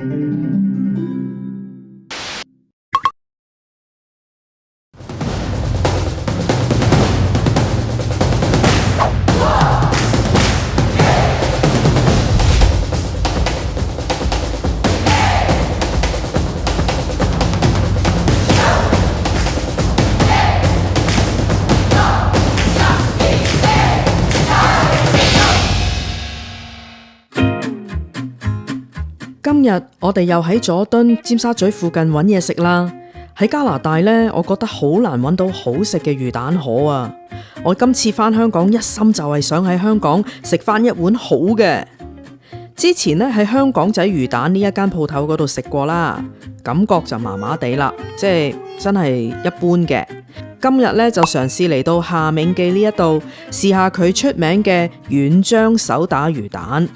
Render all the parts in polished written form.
今日我哋又喺佐敦、尖沙咀附近揾嘢食啦。喺加拿大呢，我覺得好難揾到好食嘅魚蛋河啊！我今次返香港一心就係想喺香港食返一碗好嘅。之前呢，喺香港仔魚蛋呢一間鋪頭嗰度食過啦，感覺就麻麻地啦，即係真係一般嘅。今日呢，就嘗試嚟到夏銘記呢一度試下佢出名嘅軟漿手打魚蛋。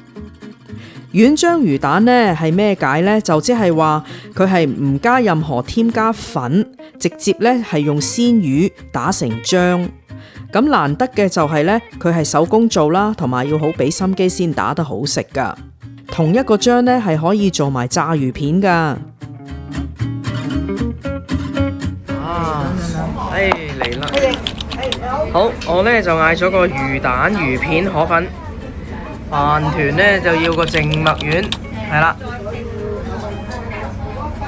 軟漿魚蛋呢係咩解呢？就即係話佢係唔加任何添加粉，直接呢係用鮮魚打成漿。咁難得嘅就係呢，佢係手工做啦，同埋要好俾心機先打得好食噶。同一個漿呢係可以做埋炸魚片噶。嚟啦！好，我呢就嗌咗個魚蛋魚片河粉。飯團呢就要個靜脈丸，係啦，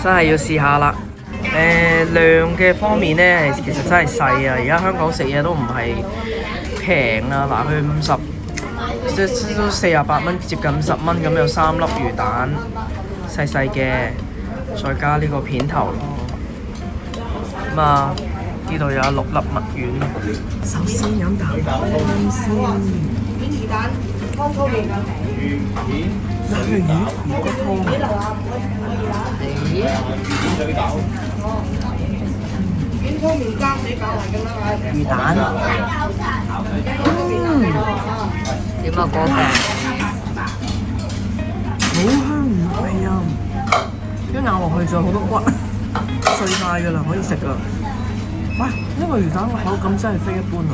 真係要試下啦。量嘅方面呢，其實真係細啊！而家香港食嘢都唔係平啊，嗱佢50，即都48蚊，接近50蚊咁，有3粒魚蛋，細細嘅，再加呢個片頭咯。咁啊，呢度有6粒麥丸。首先飲啖湯先。片魚蛋。湯粗麵有魚片，有魚骨湯。片粗麵加你搞埋咁啦，魚蛋。點啊哥嘅？好香唔貴啊！一咬落去仲有好多骨，碎晒㗎啦，可以食㗎。哇！呢個魚蛋個口感真係非一般啊！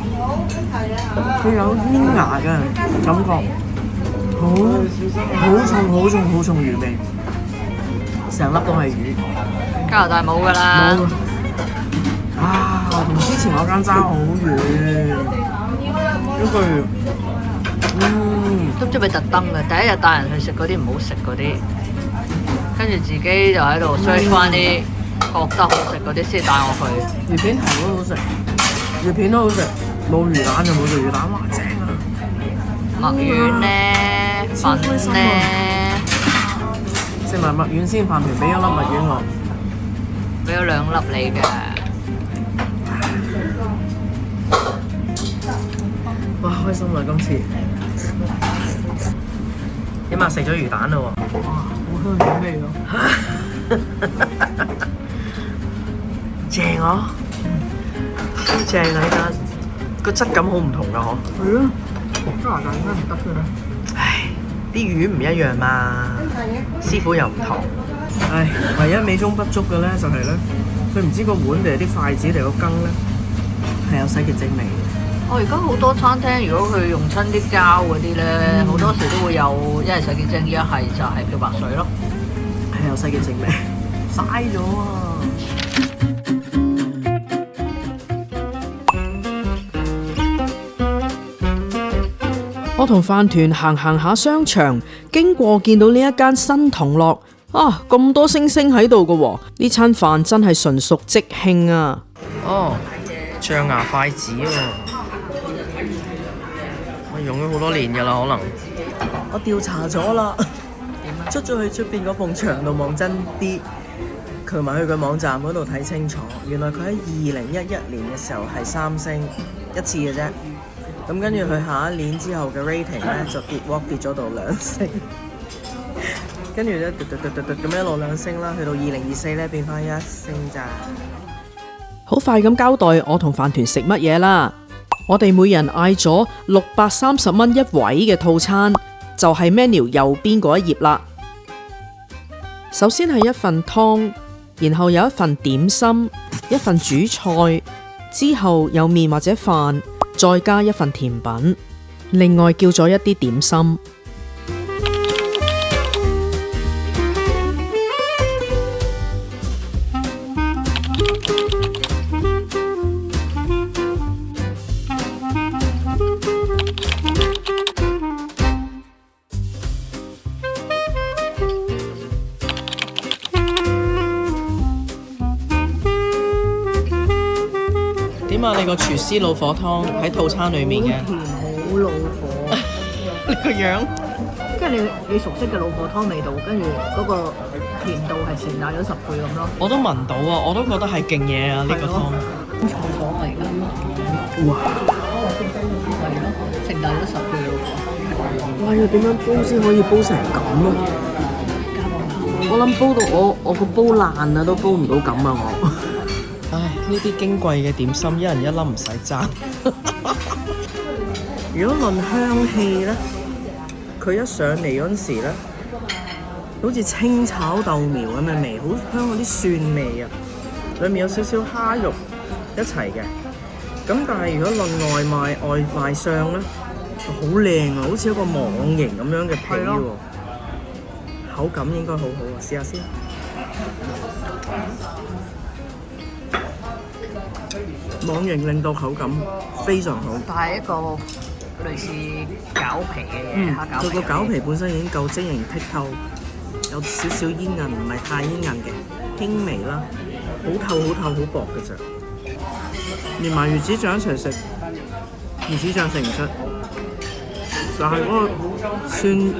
佢有煙牙嘅感覺，好重魚味，成粒都係魚。加拿大冇㗎啦。冇啊！同之前嗰間爭好遠。都唔知咪特登嘅，第一日帶人去食嗰啲唔好食嗰啲，跟住自己就喺度 search 翻啲覺得好食嗰啲先帶我去。魚片頭都好食，魚片都好食，冇魚蛋就冇做魚蛋，哇正啊！麥丸咧，粉咧，食埋麥丸先，飯團俾1粒麥丸我，俾咗2粒你嘅。哇開心啦今次！點啊食咗魚蛋啦喎！哇好香魚味咯！正啊！好正啊！呢間個質感好唔同噶嗬。係啊，加拿大應該唔得嘅啦。唉，啲魚唔一樣嘛，師傅又唔同。唉，唯一美中不足嘅咧就係咧，佢唔知個碗定係啲筷子定個羹咧係有洗潔精味。而家好多餐廳，如果佢用親啲膠嗰啲咧，好多時都會有一係洗潔精，一係就係漂白水咯。係有洗潔精味，嘥咗啊！我同飯團行下商場，經過見到呢一間新同樂啊，咁多星星喺度嘅喎，呢餐飯真係純屬即興啊！哦，象牙筷子喎，我用咗好多年㗎啦，可能我調查咗啦，出咗去出邊嗰埲牆度望真啲，佢埋去佢網站嗰度睇清楚，原來佢喺2011年嘅時候係3星一次嘅啫。咁跟住佢下一年之後嘅 rating 咧就跌咗到2星，跟住咧咁一路2星啦，去到2024咧變翻1星咋。好快咁交代我同飯團食乜嘢啦，我哋每人嗌咗630蚊一位嘅套餐，就係 menu 右邊嗰一頁啦。首先係一份湯，然後有一份點心，一份主菜，之後有麵或者飯。再加一份甜品，另外叫咗一啲點心。點啊？你個廚師老火湯喺套餐裡面嘅，好甜好老火，你個樣即係你熟悉嘅老火湯味道，跟住嗰個甜度係成大咗10倍咁咯。我都聞到啊，我都覺得係勁嘢啊！呢個湯，菜房嚟㗎，哇！係咯，成大咗10倍老火。哇！要點樣煲先可以煲成咁啊？我諗煲到我個煲爛啊，都煲唔到咁啊！我，唉，呢啲矜貴嘅點心，一人一粒唔使爭。如果論香氣咧，佢一上嚟嗰陣時咧，好似清炒豆苗咁嘅味，好香嗰啲蒜味啊！裡面有少少蝦肉一齊嘅。咁但係如果論外賣相咧，好靚啊，好似一個網形咁樣嘅皮喎。口感應該好好啊，試下先。網形令到口感非常好。但係一個類似餃皮嘅嘢，蝦餃皮。佢個餃皮本身已經夠晶瑩剔透，有少少煙韌，唔係太煙韌嘅，輕微啦，好透好薄嘅啫。連埋魚子醬一齊食，魚子醬食唔出，但係嗰個蒜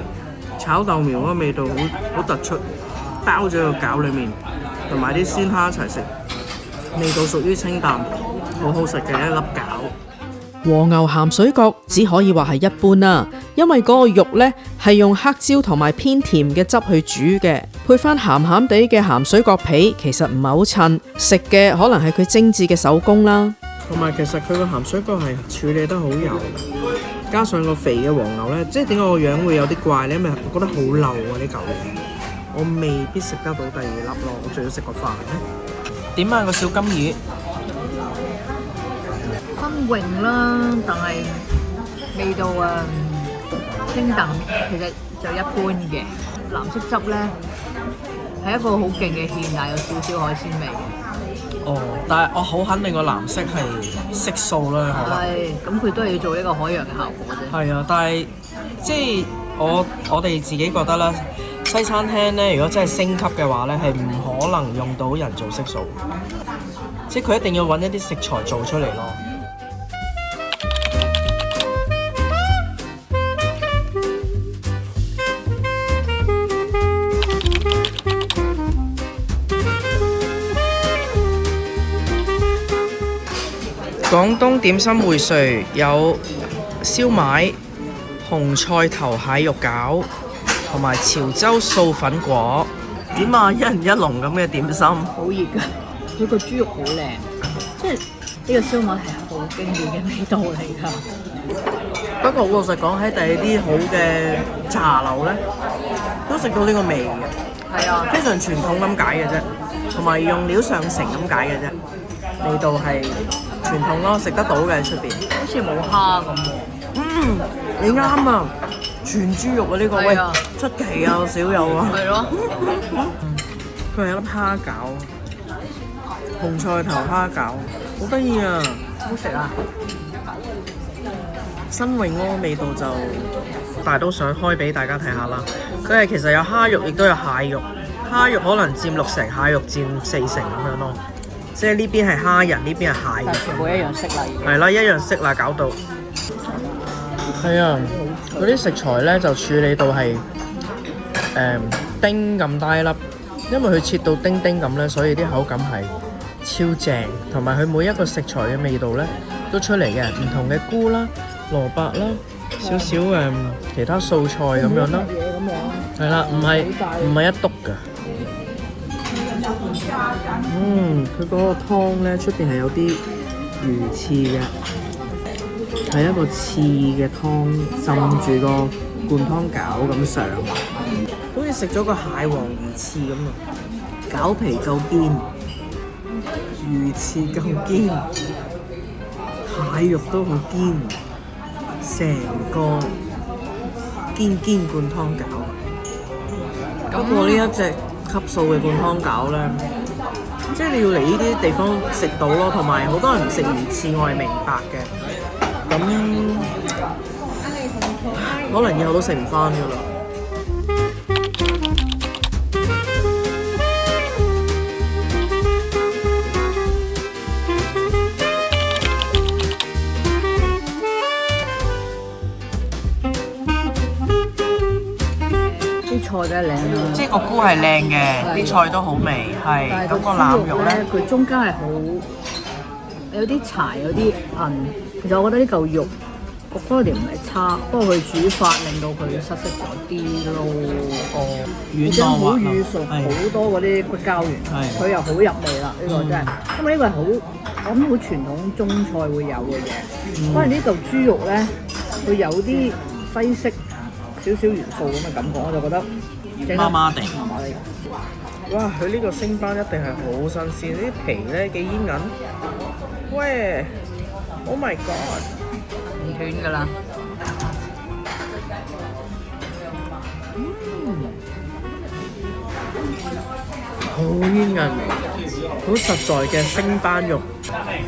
炒豆苗嗰個味道好突出，包咗個餃裡面，同埋啲鮮蝦一齊食，味道屬於清淡，好好食嘅一粒餃。和牛鹹水角只可以話係一般啦，因為嗰個肉呢係用黑椒同埋偏甜嘅汁去煮嘅，配翻鹹鹹地嘅鹹水角皮，其實唔係好襯，食嘅可能係佢精緻嘅手工啦。同埋其實佢個鹹水角係處理得好油，加上個肥嘅黃牛呢，即係點解個樣會有啲怪呢？因為我覺得好漏啊呢嚿嘢，我未必食得到第二粒咯，我仲要食個飯呢。點啊個小金魚？新穎啦，但係味道清淡，其實就一般嘅。藍色汁咧係一個好勁嘅芡，但有少少海鮮味嘅。哦，但係我好肯定個藍色係色素啦，可能。係，咁佢都係要做一個海洋嘅效果啫。係啊，但係即係我哋自己覺得啦，西餐廳咧，如果真係升級嘅話咧，係唔可能用到人造色素，即係佢一定要揾一啲食材做出嚟咯。廣東點心薈萃有燒賣、紅菜頭蟹肉餃同埋潮州素粉果。點啊，一人一籠咁嘅點心。好熱㗎，佢個豬肉好靚，即係呢個燒賣係好經典嘅味道嚟㗎。不過好老實講，喺第二啲好嘅茶樓咧，都食到呢個味嘅。係啊，非常傳統咁解嘅啫，同埋用料上乘咁解嘅啫。味道係傳統咯，食得到嘅出邊。好似冇蝦咁喎。你啱啊！全豬肉啊呢個，喂，係啊出奇啊，少有啊。係咯，佢係一粒蝦餃，紅菜頭蝦餃，好得意啊！好食啊！新穎嗰個味道就，但係都想開俾大家睇下啦。佢係其實有蝦肉，亦都有蟹肉，蝦肉可能佔6成，蟹肉佔4成咁樣咯。即係呢邊係蝦仁，呢邊係蟹肉。但係全部一樣色啦，已經。係啦，一樣色啦，搞到。係啊，嗰啲食材咧就處理到係丁咁大粒，因為佢切到丁丁咁咧，所以啲口感係超正，同埋佢每一個食材嘅味道咧都出嚟嘅，唔同嘅菇啦、蘿蔔啦、少少其他素菜咁樣啦。係啦，唔係一篤㗎。佢嗰個湯咧出邊係有啲魚翅嘅，係一個翅嘅湯浸住個灌湯餃咁上，好似食咗個蟹黃魚翅咁啊！餃皮夠堅，魚翅夠堅，蟹肉都好堅，成個堅灌湯餃。不過呢一隻級數嘅灌湯餃咧，即係你要嚟呢啲地方食到咯，同埋好多人唔食魚翅，我係明白嘅。咁可能以後都食唔翻噶啦。個菇係靚嘅，啲菜都好味，係但係咁個豬腩肉咧，佢中間係好有啲柴，有啲韌。其實我覺得呢嚿肉個 quality 唔係差，不過佢煮法令到佢失色咗啲咯。哦，已經好軟熟，好多嗰啲骨膠原，佢又好入味啦。呢個真係，因為呢個係好我諗好傳統中菜會有嘅嘢。反而呢嚿豬肉咧，佢有啲西式少少元素咁嘅感覺，我就覺得麻麻地。麻麻地。哇！佢呢個星斑一定係好新鮮，啲皮咧幾煙韌。喂 ！Oh my god！唔斷㗎啦。好煙韌，好實在嘅星斑肉。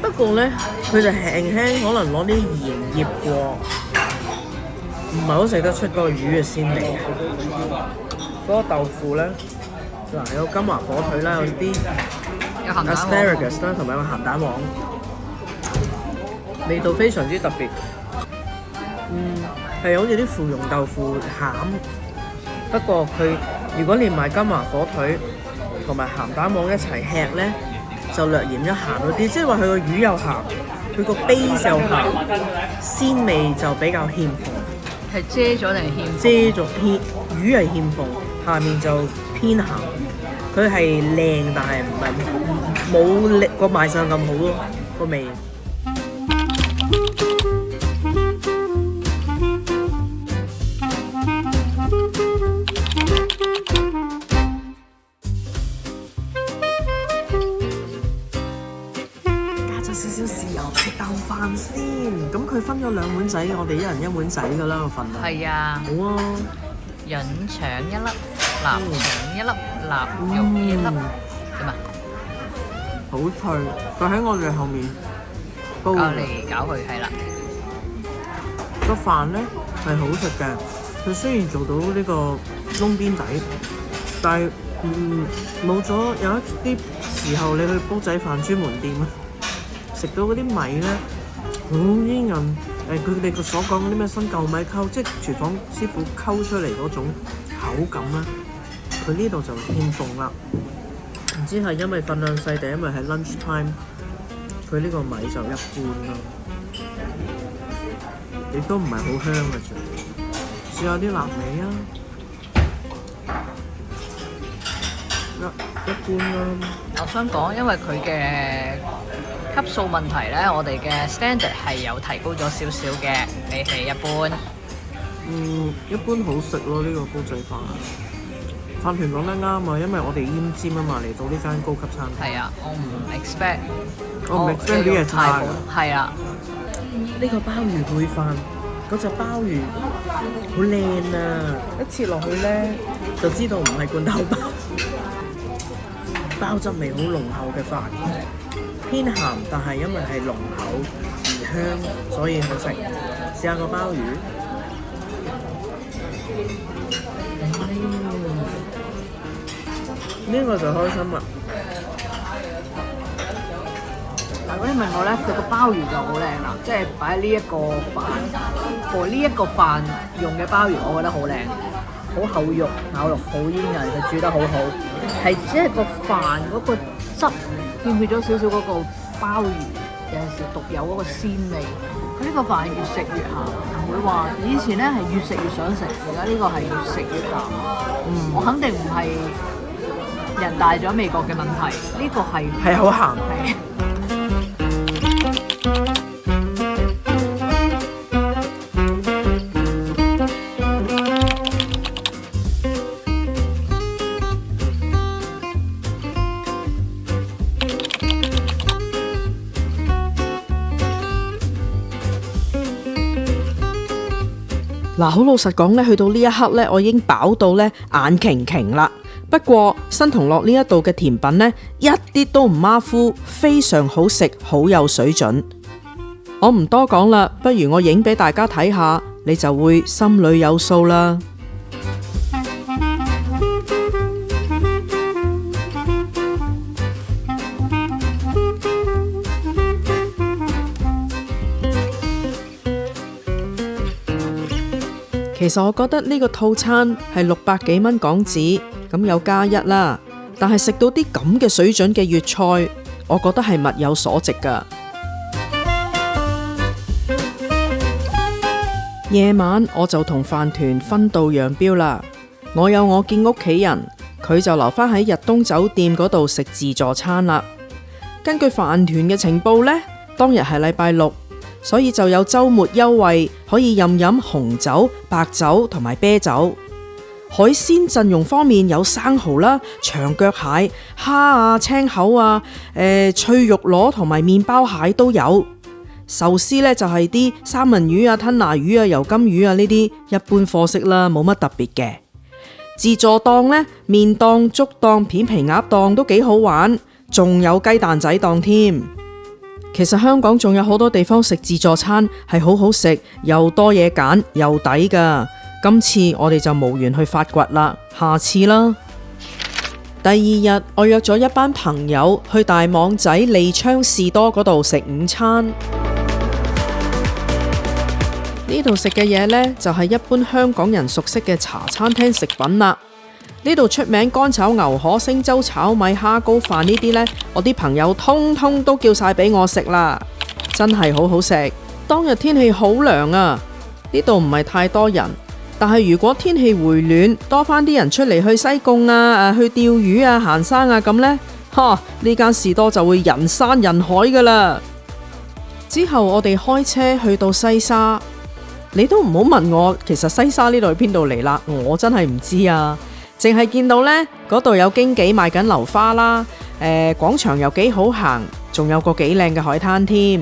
不過咧，佢就輕輕可能攞啲鹽醃過，唔係好食得出嗰個魚嘅鮮味。嗰個豆腐咧，嗱有金華火腿啦，有啲有鹹蛋黃 asparagus 啦，同埋有個鹹蛋黃，味道非常之特別。係好似啲芙蓉豆腐餡，不過佢如果連埋金華火腿同埋鹹蛋黃一齊吃咧，就略嫌咗鹹咗啲，即係話佢個魚又鹹，佢個 base 又鹹，鮮味就比較欠奉。係遮咗定係欠？遮咗偏魚係欠奉，下面就偏鹹。佢係靚，但係唔係冇力個賣相咁好咯個味。少少豉油食啖飯先，咁佢分咗2碗仔，我哋一人1碗仔㗎啦個份量。係啊，好啊，潤腸1粒，臘腸1粒，臘肉1粒，點啊？好脆，佢喺我哋後面煲搞嚟搞去係啦。個飯咧係好食嘅，佢雖然做到呢個窿邊底，但係冇咗有一啲時候你去煲仔飯專門店啊。食到嗰啲米咧，好煙韌。佢哋所講嗰啲咩新舊米溝，即係廚房師傅溝出嚟嗰種口感咧，佢呢度就欠奉啦。唔知係因為份量細定因為係 lunch time，佢呢個米就一般咯，亦都唔係好香嘅啫。試下啲臘味啊，一般啦。我想講，因為佢嘅級數問題咧，我哋嘅 standard 係有提高咗少少嘅，比起一般。一般好食咯，呢個煲仔飯。飯團講得啱啊，因為我哋奄尖啊嘛，嚟到呢間高級餐廳。係啊，我唔 expect 啲嘢差㗎。係啊，呢個鮑魚燴飯，嗰隻鮑魚好靚啊！一切落去咧，就知道唔係罐頭鮑，鮑汁味好濃厚嘅飯。偏鹹，但係因為係濃厚而香，所以好食。試下個鮑魚，呢個就開心啦。嗱，如果你問我咧，佢個鮑魚就好靚啦，即係擺喺呢一個飯，和呢一個飯用嘅鮑魚，我覺得好靚，好厚肉，咬肉好煙韌，佢煮得好好，係只係個飯嗰個汁。欠缺咗少少嗰個鮑魚有陣時獨有嗰個鮮味，佢呢個飯越食越鹹，唔會話以前咧係越食越想食，而家呢個係越食越鹹。我肯定唔係人大咗味覺嘅問題，呢個係好鹹。係。嗱，好老實講咧，去到呢一刻咧，我已經飽到咧眼擎擎啦。不過新同樂呢一度嘅甜品呢，一啲都唔馬虎，非常好食，好有水準。我唔多講啦，不如我影俾大家睇下，你就會心裏有數啦。其實我覺得呢個套餐係600幾蚊港紙，咁有加一啦。但係食到啲咁嘅水準嘅粵菜，我覺得係物有所值噶。夜晚我就同飯團分道揚鑣啦。我有我見屋企人，佢就留返喺日東酒店嗰度食自助餐啦。根據飯團嘅情報呢，當日係禮拜六，所以就有週末優惠，可以任飲紅酒、白酒同埋啤酒。海鮮陣容方面有生蠔啦、長腳蟹、蝦啊、青口啊、脆肉螺同埋麵包蟹都有。壽司呢就係啲三文魚啊、吞拿魚啊、油甘魚啊呢啲一般貨色啦，冇乜特別嘅。自助檔呢，麵檔、粥檔、片皮鴨檔都幾好玩，仲有雞蛋仔檔添。其實香港仲有好多地方食自助餐係好好食，又多嘢揀，又抵噶。今次我哋就無緣去發掘啦，下次啦。第二日我約咗一班朋友去大網仔利昌士多嗰度食午餐。呢度食嘅嘢呢，就係一般香港人熟悉嘅茶餐廳食品啦。呢度出名乾炒牛河、星洲炒米、蝦膏飯呢啲呢，我啲朋友通通都叫晒俾我食啦，真係好好食。當日天氣好涼啊，呢度唔係太多人。但係如果天氣回暖，多返啲人出嚟去西貢啊、去釣魚啊、行山啊咁呢，呢間士多就會人山人海噶啦。之後我哋開車去到西沙，你都唔好問我，其實西沙呢度係邊度嚟啦，我真係唔知啊。淨係見到呢嗰度有經紀賣緊流花啦，廣場又幾好行，仲有個幾靚嘅海灘添。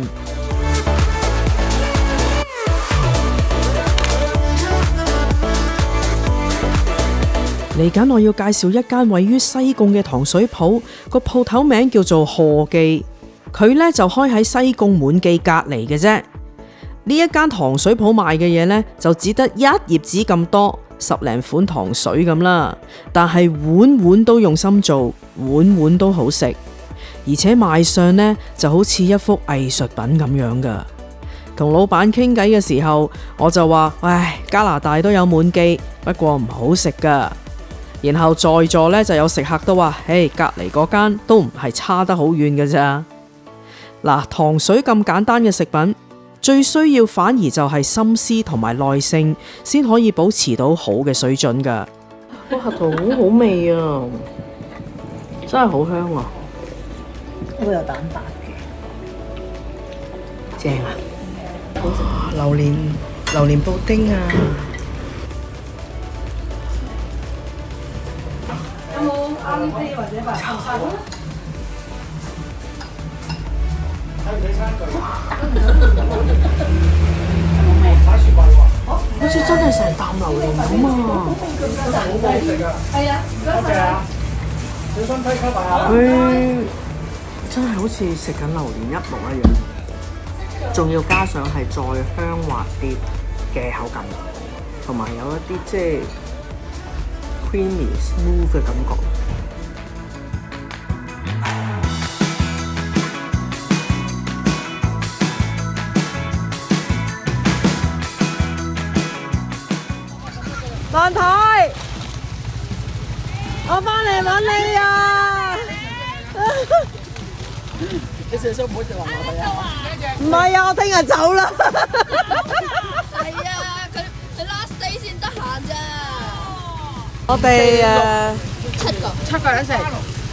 嚟緊我要介紹一間位於西貢嘅糖水鋪，個鋪頭名叫做賀記，佢呢就開喺西貢滿記隔離嘅啫。呢一間糖水鋪賣嘅嘢呢，就只得一頁紙咁多，10零款糖水咁啦，但係碗碗都用心做，碗碗都好食，而且賣相呢就好似一幅藝術品咁樣噶。同老闆傾偈嘅時候，我就話：唉，加拿大都有滿記，不過唔好食噶。然後在座呢就有食客都話：隔離嗰間都唔係差得好遠嘅咋。嗱，糖水咁簡單嘅食品，最需要反而就係心思同埋耐性，先可以保持到好嘅水準噶。個核桃好好味啊，真係好香啊！好有蛋白嘅，正啊！好食，榴蓮布丁啊！有冇啱啲或者白飯？好似真係成啖榴蓮咁啊！係啊，多謝啊！小心批級啊！佢真係好似食緊榴蓮一模一樣，仲要加上係再香滑啲嘅口感，同埋有一啲即係 creamy smooth 嘅感覺。范太，我翻嚟揾你啊！你成日唔好就話我哋啊！唔係啊，我聽日走啦。係啊，佢 last day 先得閒咋。我哋七個人食，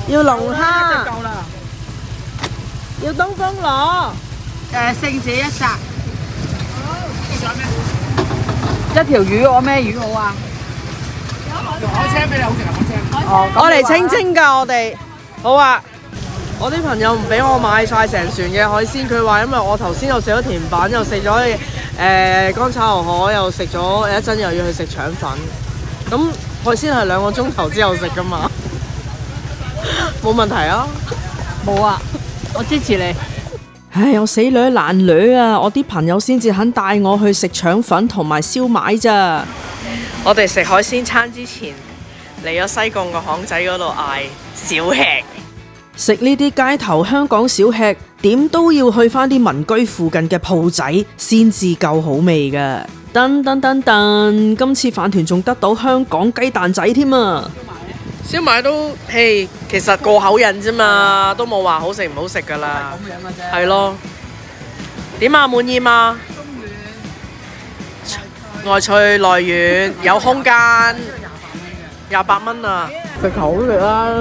要龍蝦，要東風螺，聖子一紮。一條魚，我咩魚好啊？海青俾你好食啊！海青。哦，我嚟清清㗎，我哋好啊。我啲朋友唔俾我買晒成船嘅海鮮，佢話因為我頭先又食咗甜品，又食咗乾炒牛河，又食咗一陣又要去食腸粉。咁海鮮係2個鐘頭之後食㗎嘛，冇問題啊。冇啊，我支持你。唉，我死女爛女啊！我啲朋友先至肯帶我去食腸粉同埋燒賣咋。我哋食海鮮餐之前，嚟咗西貢個巷仔嗰度嗌小吃。食呢啲街頭香港小吃，點都要去返啲民居附近嘅鋪仔先至夠好味㗎。噔，今次飯團仲得到香港雞蛋仔添啊！燒賣都其實過口癮啫嘛，都冇話好食唔好食噶啦。咁樣嘅啫。係咯。點啊？滿意嘛？外脆內軟，有空間。28蚊啊！食口食啦。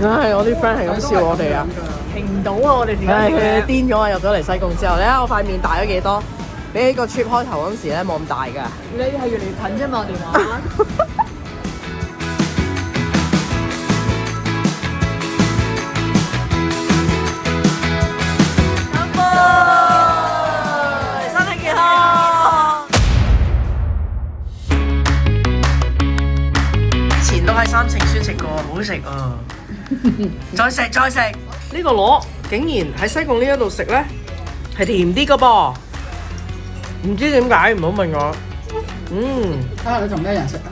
唉，我啲 friend 係咁笑我哋啊。停唔到啊！我哋點唉，佢哋解？癲咗啊！入咗嚟西貢之後，你睇我塊面大咗幾多？比起個 trip 開頭嗰時咧，冇咁大㗎。你係越嚟越近啫嘛，電話。身體健康。以前都喺三聖村食過，好食啊！再食再食。呢個螺竟然喺西貢呢一度食咧，係甜啲㗎噃。唔知點解，唔好問我。睇下你同咩人食啊？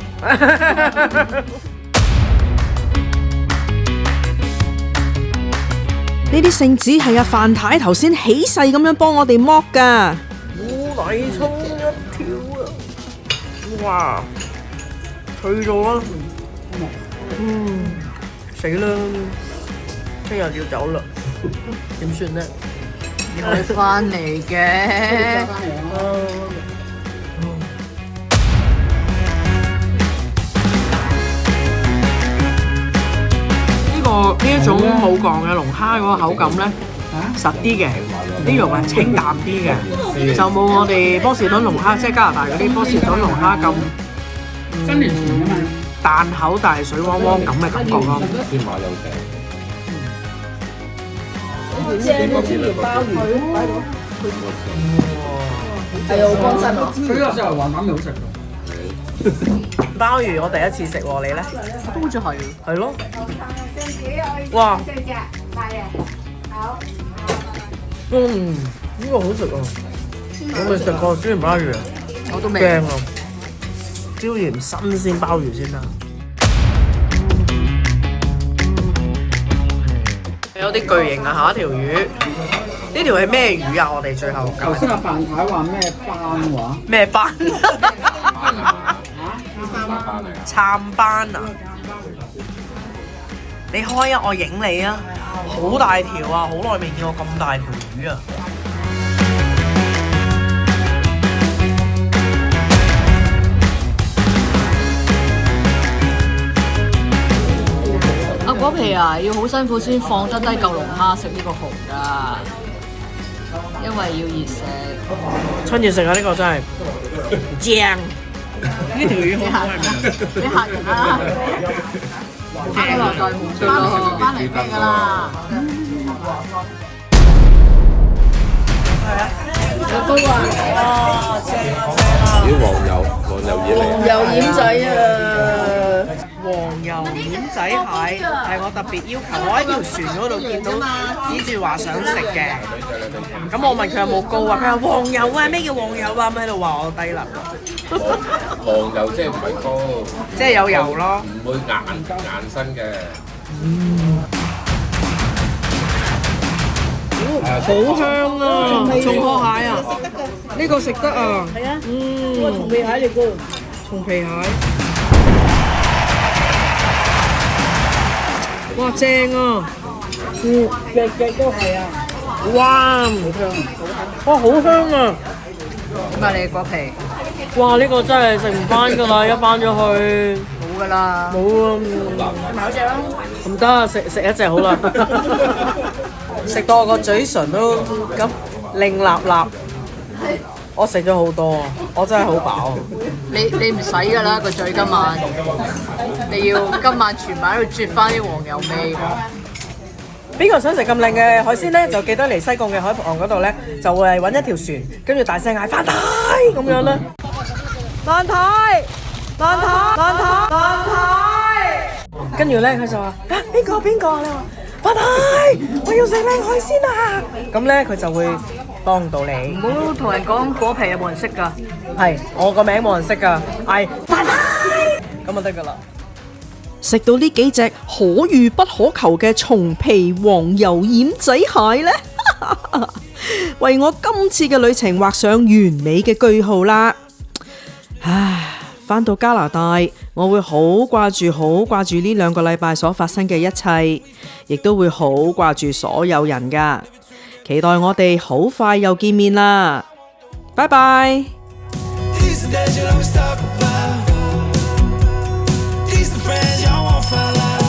呢啲聖子係阿范太頭先起勢咁樣幫我哋剝㗎。烏泥葱一條啊！哇，脆到啦！死啦！聽日要走啦，點算咧？會翻嚟嘅。翻嚟啊！呢一種冇鋼嘅龍蝦嗰個口感咧，實啲嘅，啲肉係清淡啲嘅，就冇我哋波士頓龍蝦，即係加拿大嗰啲波士頓龍蝦咁新年前啊嘛，彈口但係水汪汪咁嘅感覺咯。先買有訂。係啊，幫襯啊！佢呢個時候橫腩好食㗎。鮑魚我第一次食喎，你咧？都好似係。係咯。哇！呢個好食啊！我未食過椒鹽鮑魚啊，我都未。正啊！椒鹽新鮮鮑魚先啦。有啲巨型啊，下一條魚。呢條係咩魚啊？我哋最後頭先阿范太話咩班話？咩班？撐班啊！你開啊，我影你啊！好大條啊，好耐未見過咁大條魚啊！阿果皮啊，要好辛苦先放得低嚿龍蝦食呢個蠔㗎，因為要熱食。春熱食啊！呢個真係正。呢條魚好你嚇人啊！嚇你來代門咯，翻嚟咩㗎啦？有煲啊！啲黃油嘢嚟。油鹽仔啊！黃油丸仔蟹係我特別要求，我喺條船嗰度見到指住話想食嘅，咁我問佢有冇膏啊？佢話黃油啊，咩叫黃油啊？咁喺度話我低能，黃油即係唔係高，即係有油咯。唔會硬身嘅。好香啊！松殼蟹啊，呢個食得啊。係啊，呢個松皮蟹嚟㗎。松皮蟹。哇，正啊！隻都係啊！哇，好香啊！哇，好香啊！點解你果皮哇，呢個真係食唔翻㗎啦，一翻咗去冇㗎啦？冇啊！買隻啦！唔得，食一隻好啦，食到我個嘴唇都咁令立立。我食咗好多啊！我真係好飽。你唔使㗎啦個嘴今晚，你要今晚全晚喺度啜翻啲黃油味。邊個想食咁靚嘅海鮮咧？就記得嚟西貢嘅海旁嗰度咧，就會係揾一條船，跟住大聲嗌范太咁樣啦。范太，范太，范太，范太。跟住咧，佢就話：啊，邊個？你話范太，我要食靚海鮮啊！咁咧，佢就會幫到你。唔好同人講果皮有冇人識㗎。係，我個名冇人識㗎，嗌范太咁就得㗎啦。食到呢幾隻可遇不可求嘅松皮黃油奄仔蟹呢，為我今次嘅旅程畫上完美嘅句號啦！唉，返到加拿大，我會好掛住呢2個禮拜所發生嘅一切，亦都會好掛住所有人㗎。期待我哋好快又見面啦，拜拜。These the days you'll always talk about. These the friends y'all won't fall out.